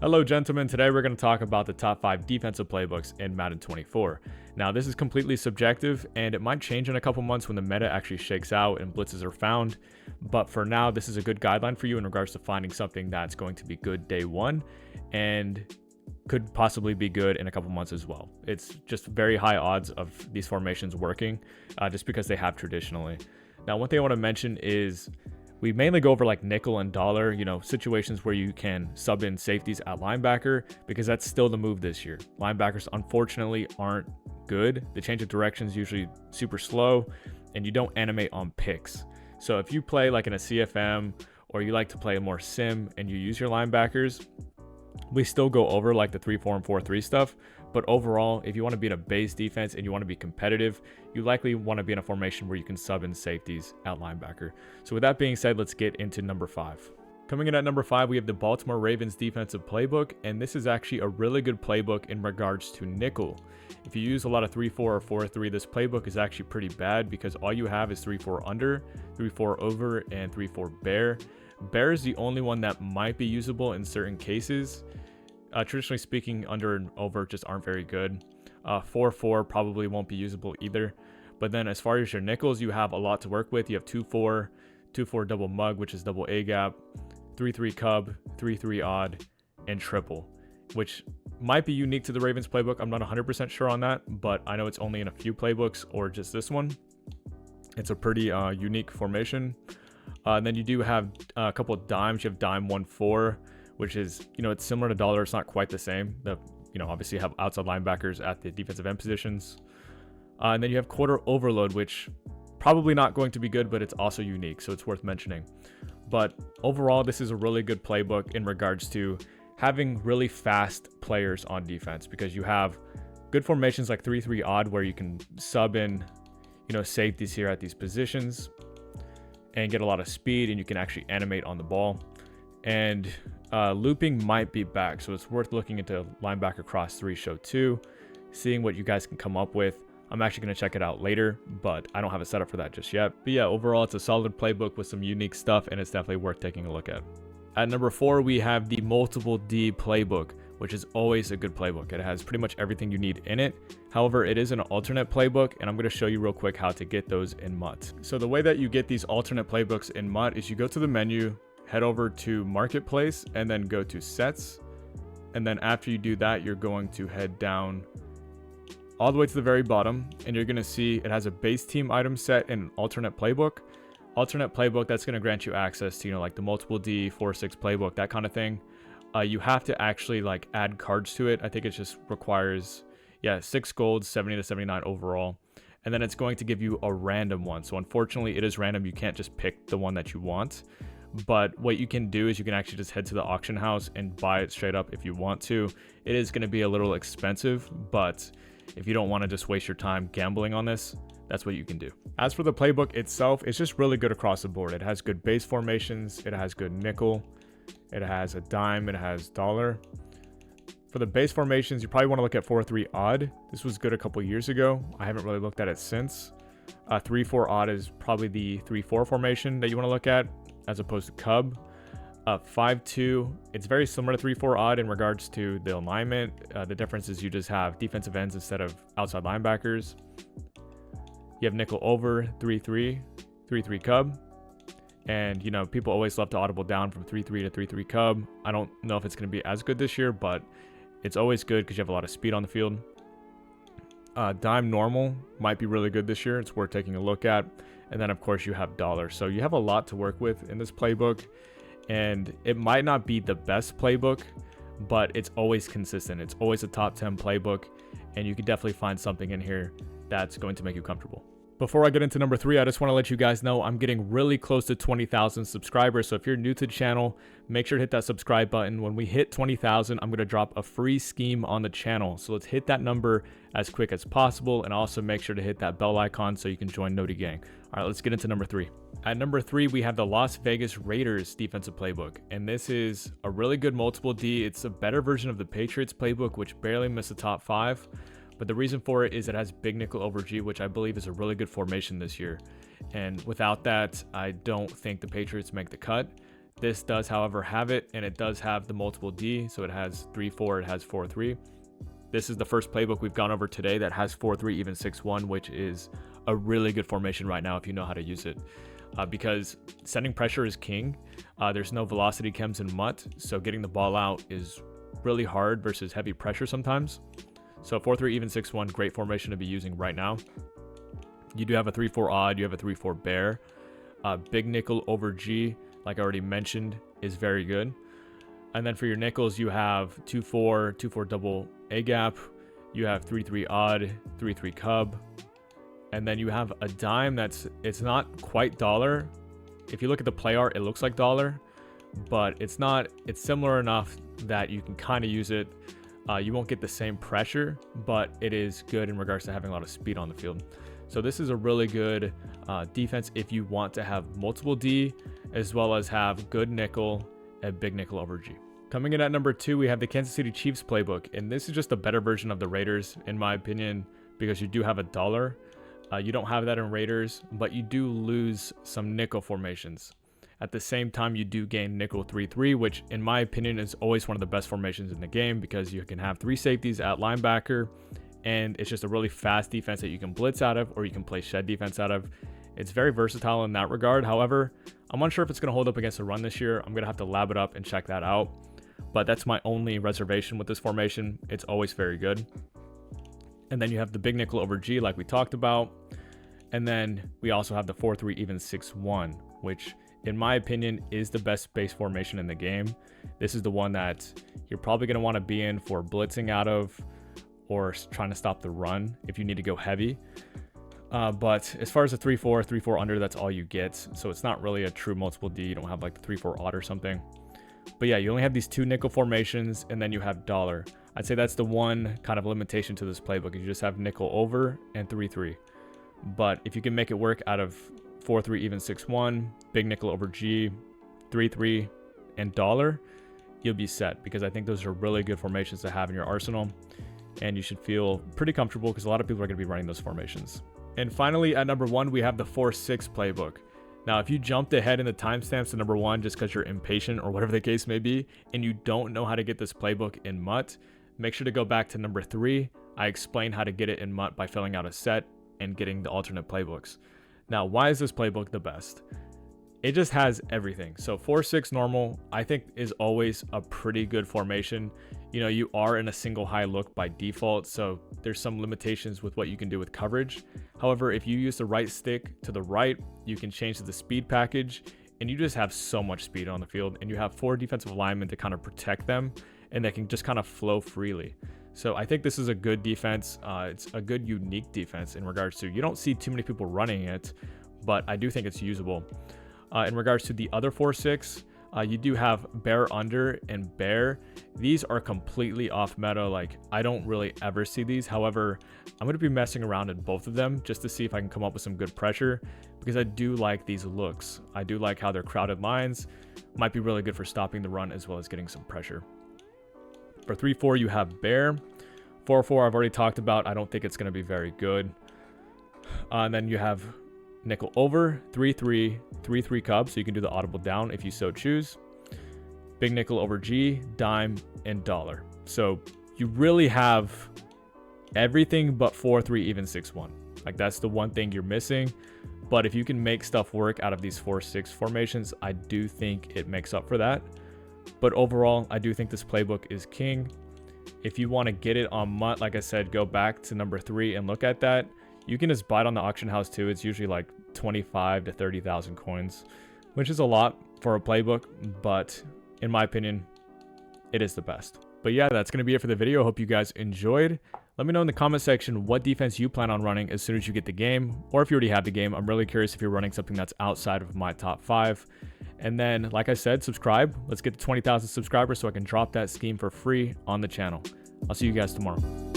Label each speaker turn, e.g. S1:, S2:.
S1: Hello gentlemen, today we're going to talk about the top 5 defensive playbooks in Madden 24. Now this is completely subjective and it might change in a couple months when the meta actually shakes out and blitzes are found, but for now this is a good guideline for you in regards to finding something that's going to be good day one and could possibly be good in a couple months as well. It's just very high odds of these formations working just because they have traditionally. Now one thing I want to mention is we mainly go over like nickel and dollar, situations where you can sub in safeties at linebacker because that's still the move this year. Linebackers unfortunately aren't good. The change of direction is usually super slow and you don't animate on picks. So if you play like in a CFM or you like to play more sim and you use your linebackers, we still go over like the 3-4 and 4-3 stuff. But overall, if you want to be in a base defense and you want to be competitive, you likely want to be in a formation where you can sub in safeties at linebacker. So with that being said, let's get into number 5. Coming in at number 5, we have the Baltimore Ravens defensive playbook, and this is actually a really good playbook in regards to nickel. If you use a lot of 3-4 or 4-3, this playbook is actually pretty bad because all you have is 3-4 under, 3-4 over, and 3-4 bear. Bear is the only one that might be usable in certain cases. Traditionally speaking, under and over just aren't very good. 4-4 probably won't be usable either. But then as far as your nickels, you have a lot to work with. You have 2-4, 2-4 double mug, which is double A gap, 3-3 cub, 3-3 odd, and triple, which might be unique to the Ravens playbook. I'm not 100% sure on that, but I know it's only in a few playbooks or just this one. It's a pretty unique formation. And then you do have a couple of dimes. You have dime 1-4, which is, it's similar to dollar. It's not quite the same. Obviously have outside linebackers at the defensive end positions. And then you have quarter overload, which probably not going to be good, but it's also unique. So it's worth mentioning. But overall, this is a really good playbook in regards to having really fast players on defense because you have good formations like 3-3 odd where you can sub in, safeties here at these positions and get a lot of speed and you can actually animate on the ball. And looping might be back, so it's worth looking into linebacker cross 3 show 2, seeing what you guys can come up with. I'm actually going to check it out later, but I don't have a setup for that just yet. But yeah, overall it's a solid playbook with some unique stuff and it's definitely worth taking a look at. At number 4, we have the multiple D playbook, which is always a good playbook. It has pretty much everything you need in it. However, it is an alternate playbook, and I'm going to show you real quick how to get those in MUT. So the way that you get these alternate playbooks in MUT is you go to the menu, head over to Marketplace, and then go to Sets. And then after you do that, you're going to head down all the way to the very bottom, and you're going to see it has a base team item set and an alternate playbook. Alternate playbook, that's going to grant you access to, like the multiple D, 4-6 playbook, that kind of thing. You have to actually like add cards to it. I think it just requires, 6 golds, 70 to 79 overall. And then it's going to give you a random one. So unfortunately, it is random. You can't just pick the one that you want. But what you can do is you can actually just head to the auction house and buy it straight up if you want to. It is going to be a little expensive, but if you don't want to just waste your time gambling on this, that's what you can do. As for the playbook itself, it's just really good across the board. It has good base formations. It has good nickel. It has a dime. It has dollar. For the base formations, you probably want to look at 4-3 odd. This was good a couple years ago. I haven't really looked at it since. 3-4 odd is probably the 3-4 formation that you want to look at, as opposed to cub. 5-2, it's very similar to 3-4 odd in regards to the alignment. The difference is you just have defensive ends instead of outside linebackers. You have nickel over 3-3, 3-3 cub. And people always love to audible down from 3-3 to 3-3 cub. I don't know if it's going to be as good this year, but it's always good because you have a lot of speed on the field. Dime normal might be really good this year. It's worth taking a look at. And then of course you have dollar. So you have a lot to work with in this playbook, and it might not be the best playbook, but it's always consistent. It's always a top 10 playbook, and you can definitely find something in here that's going to make you comfortable. Before I get into number 3, I just want to let you guys know I'm getting really close to 20,000 subscribers. So if you're new to the channel, make sure to hit that subscribe button. When we hit 20,000, I'm going to drop a free scheme on the channel. So let's hit that number as quick as possible, and also make sure to hit that bell icon so you can join Noti Gang. All right, let's get into number 3. At number 3, we have the Las Vegas Raiders defensive playbook, and this is a really good multiple D. It's a better version of the Patriots playbook, which barely missed the top 5. But the reason for it is it has big nickel over G, which I believe is a really good formation this year. And without that, I don't think the Patriots make the cut. This does, however, have it, and it does have the multiple D. So it has 3-4, it has 4-3. This is the first playbook we've gone over today that has 4-3, even 6-1, which is a really good formation right now if you know how to use it. Because sending pressure is king. There's no velocity chems in MUT, so getting the ball out is really hard versus heavy pressure sometimes. So 4-3, even 6-1, great formation to be using right now. You do have a 3-4 odd, you have a 3-4 bear. Big nickel over G, like I already mentioned, is very good. And then for your nickels, you have 2-4, 2-4 double A gap. You have 3-3 odd, 3-3 cub. And then you have a dime it's not quite dollar. If you look at the play art, it looks like dollar, but it's not. It's similar enough that you can kind of use it. You won't get the same pressure, but it is good in regards to having a lot of speed on the field. So this is a really good defense if you want to have multiple D, as well as have good nickel and big nickel over G. Coming in at number 2, we have the Kansas City Chiefs playbook, and this is just a better version of the Raiders, in my opinion, because you do have a dollar. You don't have that in Raiders, but you do lose some nickel formations. At the same time, you do gain nickel 3-3, which in my opinion is always one of the best formations in the game because you can have 3 safeties at linebacker, and it's just a really fast defense that you can blitz out of or you can play shed defense out of. It's very versatile in that regard. However, I'm unsure if it's going to hold up against the run this year. I'm going to have to lab it up and check that out. But that's my only reservation with this formation. It's always very good. And then you have the big nickel over G like we talked about. And then we also have the 4-3, even 6-1, which in my opinion is the best base formation in the game. This is the one that you're probably going to want to be in for blitzing out of or trying to stop the run if you need to go heavy. But as far as the 3-4, 3-4 under, that's all you get. So it's not really a true multiple D. You don't have like the 3-4 odd or something. But yeah, you only have these 2 nickel formations, and then you have dollar. I'd say that's the one kind of limitation to this playbook. You just have nickel over and 3-3. But if you can make it work out of 4-3, even 6-1, big nickel over G, 3-3, and dollar, you'll be set, because I think those are really good formations to have in your arsenal. And you should feel pretty comfortable because a lot of people are going to be running those formations. And finally, at number 1, we have the 4-6 playbook. Now, if you jumped ahead in the timestamps to number 1 just because you're impatient or whatever the case may be, and you don't know how to get this playbook in MUT, make sure to go back to number 3. I explain how to get it in MUT by filling out a set and getting the alternate playbooks. Now, why is this playbook the best? It just has everything. So 4-6 normal, I think, is always a pretty good formation. You know, you are in a single high look by default, so there's some limitations with what you can do with coverage. However, if you use the right stick to the right, you can change to the speed package, and you just have so much speed on the field, and you have 4 defensive linemen to kind of protect them, and they can just kind of flow freely. So I think this is a good defense. It's a good unique defense in regards to, you don't see too many people running it, but I do think it's usable. In regards to the other 4-6, you do have bear under and bear. These are completely off meta. Like, I don't really ever see these. However, I'm going to be messing around in both of them just to see if I can come up with some good pressure, because I do like these looks. I do like how they're crowded lines. Might be really good for stopping the run as well as getting some pressure. For 3-4, you have bear. 4-4, I've already talked about. I don't think it's going to be very good. And then you have nickel over, 3-3, 3-3 cub, so you can do the audible down if you so choose. Big nickel over G, dime, and dollar. So you really have everything but 4-3, even 6-1. Like, that's the one thing you're missing. But if you can make stuff work out of these 4-6 formations, I do think it makes up for that. But overall, I do think this playbook is king. If you want to get it on MUT, like I said, go back to number 3 and look at that. You can just buy it on the auction house too. It's usually like 25 to 30,000 coins, which is a lot for a playbook, but in my opinion, it is the best. But yeah, that's going to be it for the video. Hope you guys enjoyed. Let me know in the comment section what defense you plan on running as soon as you get the game, or if you already have the game. I'm really curious if you're running something that's outside of my top 5. And then, like I said, subscribe. Let's get to 20,000 subscribers so I can drop that scheme for free on the channel. I'll see you guys tomorrow.